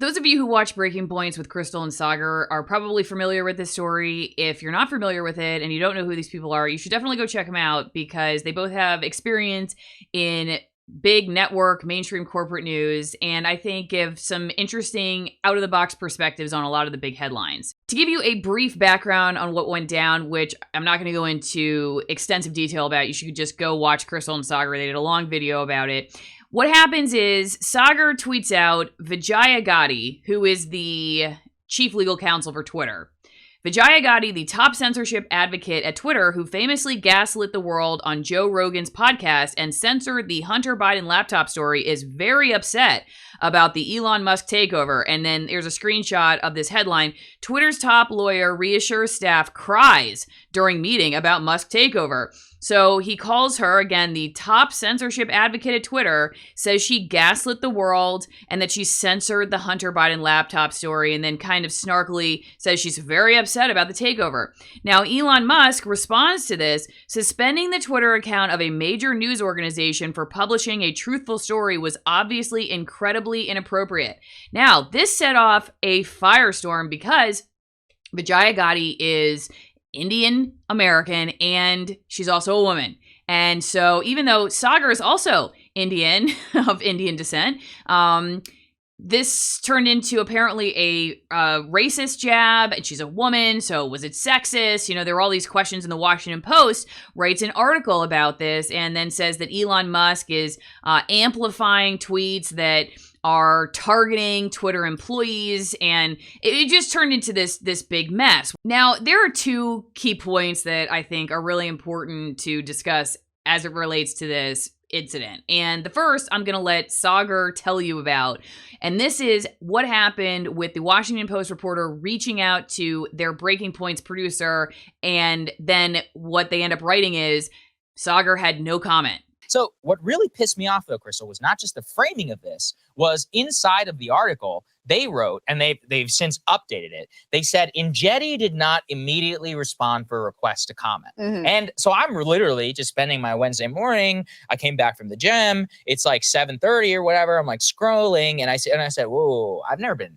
Those of you who watch Breaking Points with Crystal and Saagar are probably familiar with this story. If you're not familiar with it and you don't know who these people are, you should definitely go check them out because they both have experience in big network, mainstream corporate news, and I think give some interesting out-of-the-box perspectives on a lot of the big headlines. To give you a brief background on what went down, which I'm not going to go into extensive detail about, you should just go watch Crystal and Saagar. They did a long video about it. What happens is Saagar tweets out Vijaya Gadde, who is the chief legal counsel for Twitter. Vijaya Gadde, the top censorship advocate at Twitter, who famously gaslit the world on Joe Rogan's podcast and censored the Hunter Biden laptop story, is very upset about the Elon Musk takeover. And then there's a screenshot of this headline. Twitter's top lawyer reassures staff cries during meeting about Musk takeover. So he calls her, again, the top censorship advocate at Twitter, says she gaslit the world and that she censored the Hunter Biden laptop story, and then kind of snarkily says she's very upset about the takeover. Now, Elon Musk responds to this, suspending the Twitter account of a major news organization for publishing a truthful story was obviously incredibly inappropriate. Now, this set off a firestorm because Vijaya Gadde is Indian American, and she's also a woman. And so even though Saagar is also Indian, of Indian descent, this turned into apparently a racist jab, and she's a woman, so was it sexist? You know, there were all these questions, and the Washington Post writes an article about this and then says that Elon Musk is amplifying tweets that are targeting Twitter employees, and it just turned into this big mess. Now, there are two key points that I think are really important to discuss as it relates to this incident. And the first, I'm going to let Saagar tell you about, and this is what happened with the Washington Post reporter reaching out to their Breaking Points producer, and then what they end up writing is Saagar had no comment. So what really pissed me off, though, Crystal, was not just the framing of this, was inside of the article, they wrote, and they've since updated it, they said, Enjeti did not immediately respond for a request to comment. And so I'm literally just spending my Wednesday morning, I came back from the gym, it's like 7:30 or whatever, I'm like scrolling, and I said, whoa, I've never been,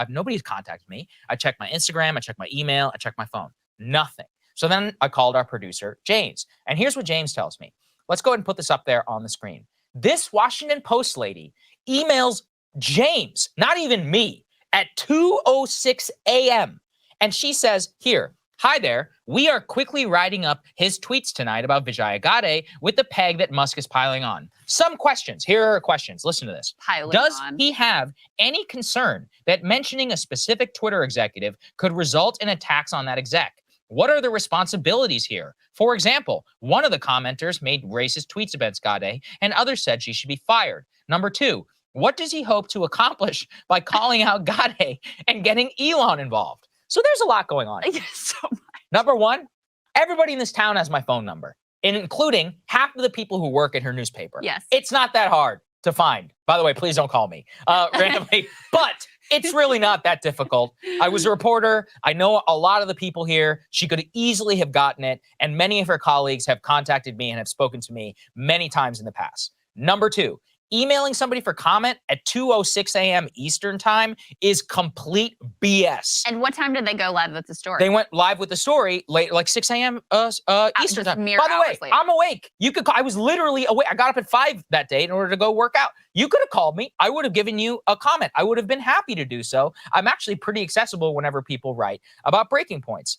nobody's contacted me. I checked my Instagram, I checked my email, I checked my phone, nothing. So then I called our producer, James, and here's what James tells me. Let's go ahead and put this up there on the screen. This Washington Post lady emails James, not even me, at 2:06 a.m. And she says, here, hi there. We are quickly writing up his tweets tonight about Vijaya Gadde with the peg that Musk is piling on. Some questions. Here are questions. Listen to this. Does he have any concern that mentioning a specific Twitter executive could result in attacks on that exec? What are the responsibilities here? For example, one of the commenters made racist tweets against Gadde, and others said she should be fired. Number two, what does he hope to accomplish by calling out Gadde and getting Elon involved? So there's a lot going on. So much. Number one, everybody in this town has my phone number, including half of the people who work at her newspaper. Yes. It's not that hard to find. By the way, please don't call me randomly, but it's really not that difficult. I was a reporter. I know a lot of the people here. She could easily have gotten it, and many of her colleagues have contacted me and have spoken to me many times in the past. Number two, emailing somebody for comment at 2:06 a.m. Eastern time is complete BS. And what time did they go live with the story? They went live with the story late, like 6 a.m. Eastern time. By the way, later. I'm awake. You could call. I was literally awake. I got up at 5 that day in order to go work out. You could have called me. I would have given you a comment. I would have been happy to do so. I'm actually pretty accessible whenever people write about breaking points.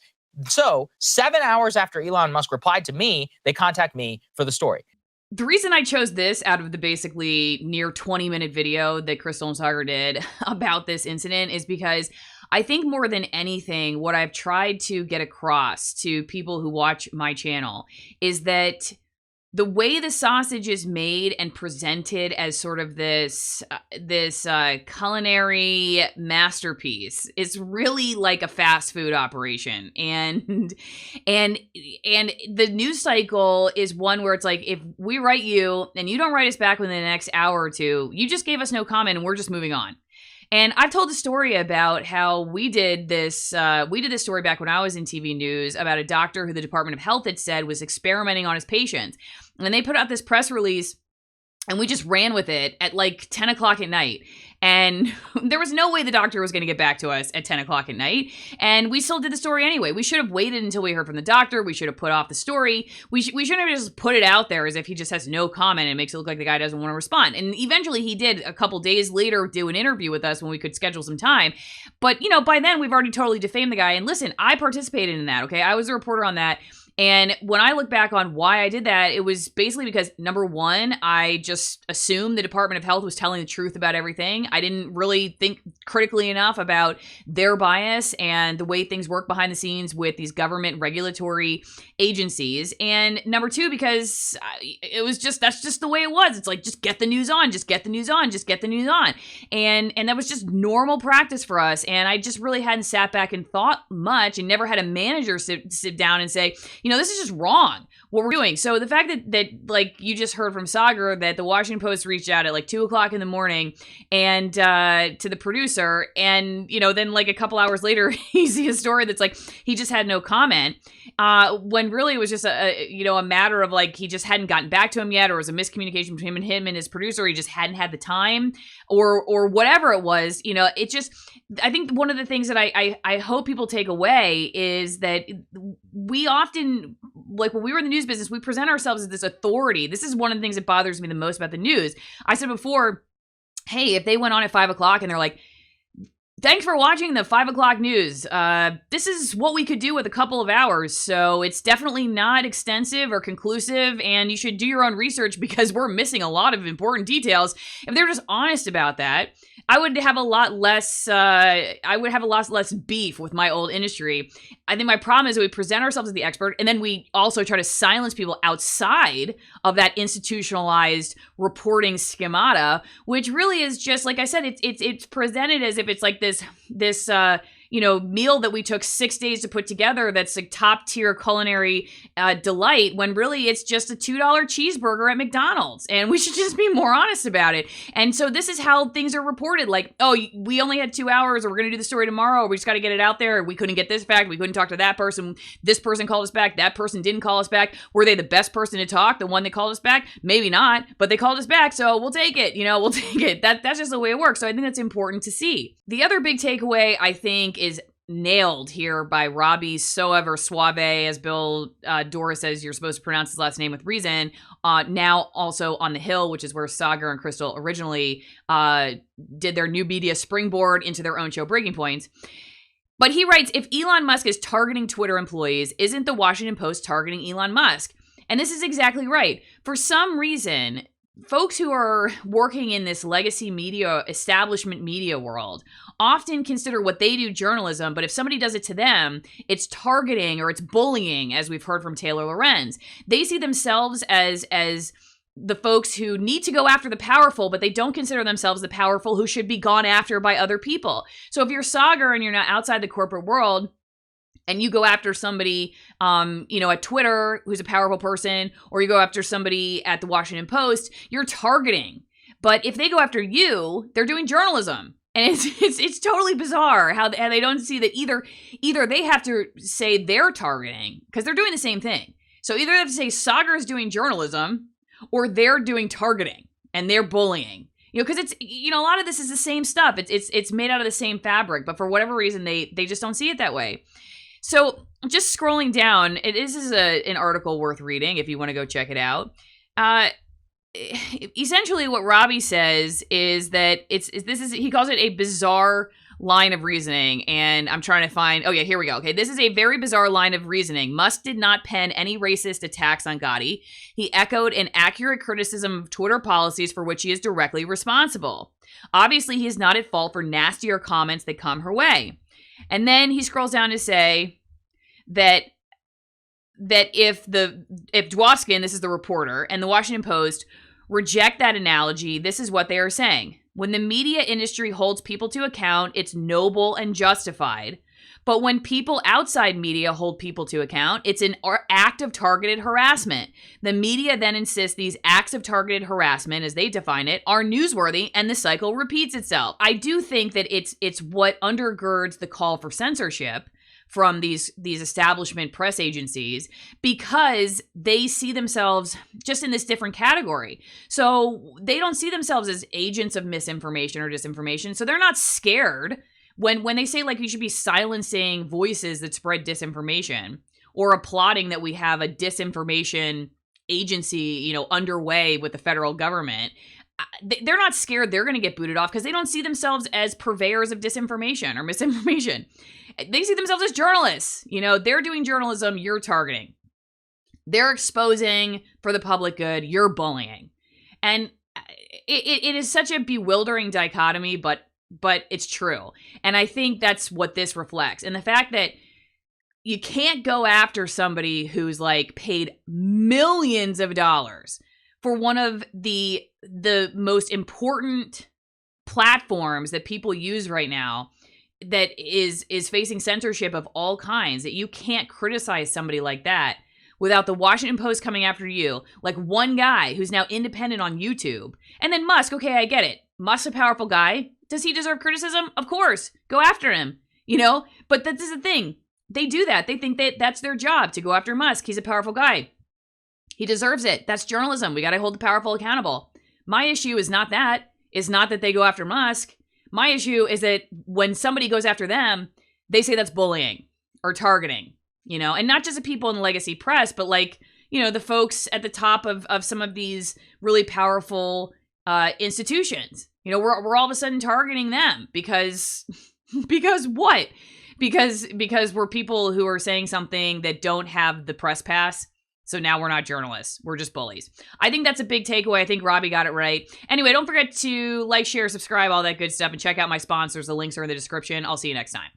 So 7 hours after Elon Musk replied to me, they contact me for the story. The reason I chose this out of the basically near 20-minute video that Crystal and Saagar did about this incident is because I think more than anything, what I've tried to get across to people who watch my channel is that the way the sausage is made and presented as sort of this culinary masterpiece is really like a fast food operation, and the news cycle is one where it's like, if we write you and you don't write us back within the next hour or two, you just gave us no comment and we're just moving on. And I've told a story about how we did this story back when I was in TV news about a doctor who the Department of Health had said was experimenting on his patients. And they put out this press release and we just ran with it at like 10 o'clock at night. And there was no way the doctor was going to get back to us at 10 o'clock at night. And we still did the story anyway. We should have waited until we heard from the doctor. We should have put off the story. We shouldn't have just put it out there as if he just has no comment and makes it look like the guy doesn't want to respond. And eventually he did a couple days later do an interview with us when we could schedule some time. But, by then we've already totally defamed the guy. And listen, I participated in that, okay? I was a reporter on that. And when I look back on why I did that, it was basically because, number one, I just assumed the Department of Health was telling the truth about everything. I didn't really think critically enough about their bias and the way things work behind the scenes with these government regulatory agencies. And number two, because that's just the way it was. It's like, just get the news on, just get the news on, just get the news on. And that was just normal practice for us. And I just really hadn't sat back and thought much and never had a manager sit down and say, this is just wrong what we're doing. So the fact that like you just heard from Saagar that the Washington Post reached out at like 2 o'clock in the morning and to the producer, and then like a couple hours later you see a story that's like he just had no comment, when really it was just a matter of like he just hadn't gotten back to him yet, or it was a miscommunication between him and his producer. He just hadn't had the time, or whatever it was. It just, I think one of the things that I hope people take away is that we often, like when we were in the news business, we present ourselves as this authority. This is one of the things that bothers me the most about the news. I said before, hey, if they went on at 5 o'clock and they're like, thanks for watching the 5 o'clock news. This is what we could do with a couple of hours. So it's definitely not extensive or conclusive, and you should do your own research because we're missing a lot of important details. If they're just honest about that, I would have a lot less beef with my old industry. I think my problem is that we present ourselves as the expert, and then we also try to silence people outside of that institutionalized reporting schemata, which really is just, like I said, it's presented as if it's like this meal that we took 6 days to put together that's a top tier culinary delight, when really it's just a $2 cheeseburger at McDonald's. And we should just be more honest about it. And so this is how things are reported. Like, oh, we only had 2 hours, or we're going to do the story tomorrow, or we just got to get it out there. We couldn't get this fact. We couldn't talk to that person. This person called us back. That person didn't call us back. Were they the best person to talk? The one that called us back? Maybe not, but they called us back. So we'll take it. We'll take it. That's just the way it works. So I think that's important to see. The other big takeaway, I think, is nailed here by Robbie Soever Suave, as Bill Doris says you're supposed to pronounce his last name with reason, now also on the Hill, which is where Saagar and Crystal originally did their new media springboard into their own show, Breaking Points. But he writes, if Elon Musk is targeting Twitter employees, isn't the Washington Post targeting Elon Musk? And this is exactly right. For some reason, folks who are working in this legacy media, establishment media world often consider what they do journalism, but if somebody does it to them, it's targeting or it's bullying, as we've heard from Taylor Lorenz. They see themselves as the folks who need to go after the powerful, but they don't consider themselves the powerful who should be gone after by other people. So if you're Saagar and you're not outside the corporate world, and you go after somebody, at Twitter who's a powerful person, or you go after somebody at the Washington Post, you're targeting. But if they go after you, they're doing journalism. And it's totally bizarre how they don't see that either they have to say they're targeting, because they're doing the same thing. So either they have to say Saagar is doing journalism, or they're doing targeting, and they're bullying. Because it's, a lot of this is the same stuff. It's made out of the same fabric, but for whatever reason, they just don't see it that way. So just scrolling down, this is an article worth reading if you want to go check it out. Essentially what Robbie says is that he calls it a bizarre line of reasoning, and I'm trying to find, oh yeah, here we go. Okay, this is a very bizarre line of reasoning. Musk did not pen any racist attacks on Gotti. He echoed an accurate criticism of Twitter policies for which he is directly responsible. Obviously, he is not at fault for nastier comments that come her way. And then he scrolls down to say that if Dwoskin, this is the reporter, and the Washington Post reject that analogy, this is what they are saying. When the media industry holds people to account, it's noble and justified. But when people outside media hold people to account, it's an act of targeted harassment. The media then insists these acts of targeted harassment, as they define it, are newsworthy, and the cycle repeats itself. I do think that it's what undergirds the call for censorship from these establishment press agencies because they see themselves just in this different category. So they don't see themselves as agents of misinformation or disinformation. So they're not scared when they say like you should be silencing voices that spread disinformation or applauding that we have a disinformation agency, underway with the federal government. They're not scared they're going to get booted off because they don't see themselves as purveyors of disinformation or misinformation. They see themselves as journalists. They're doing journalism, you're targeting. They're exposing for the public good, you're bullying. And it is such a bewildering dichotomy, but it's true. And I think that's what this reflects. And the fact that you can't go after somebody who's like paid millions of dollars for one of the most important platforms that people use right now that is facing censorship of all kinds, that you can't criticize somebody like that without the Washington Post coming after you, like one guy who's now independent on YouTube. And then Musk, okay, I get it. Musk's a powerful guy. Does he deserve criticism? Of course. Go after him, But this is the thing. They do that. They think that that's their job, to go after Musk. He's a powerful guy. He deserves it. That's journalism. We got to hold the powerful accountable. My issue is not that. It's not that they go after Musk. My issue is that when somebody goes after them, they say that's bullying or targeting, and not just the people in the legacy press, but like, the folks at the top of some of these really powerful institutions. We're all of a sudden targeting them because what? Because we're people who are saying something that don't have the press pass. So now we're not journalists. We're just bullies. I think that's a big takeaway. I think Robbie got it right. Anyway, don't forget to like, share, subscribe, all that good stuff, and check out my sponsors. The links are in the description. I'll see you next time.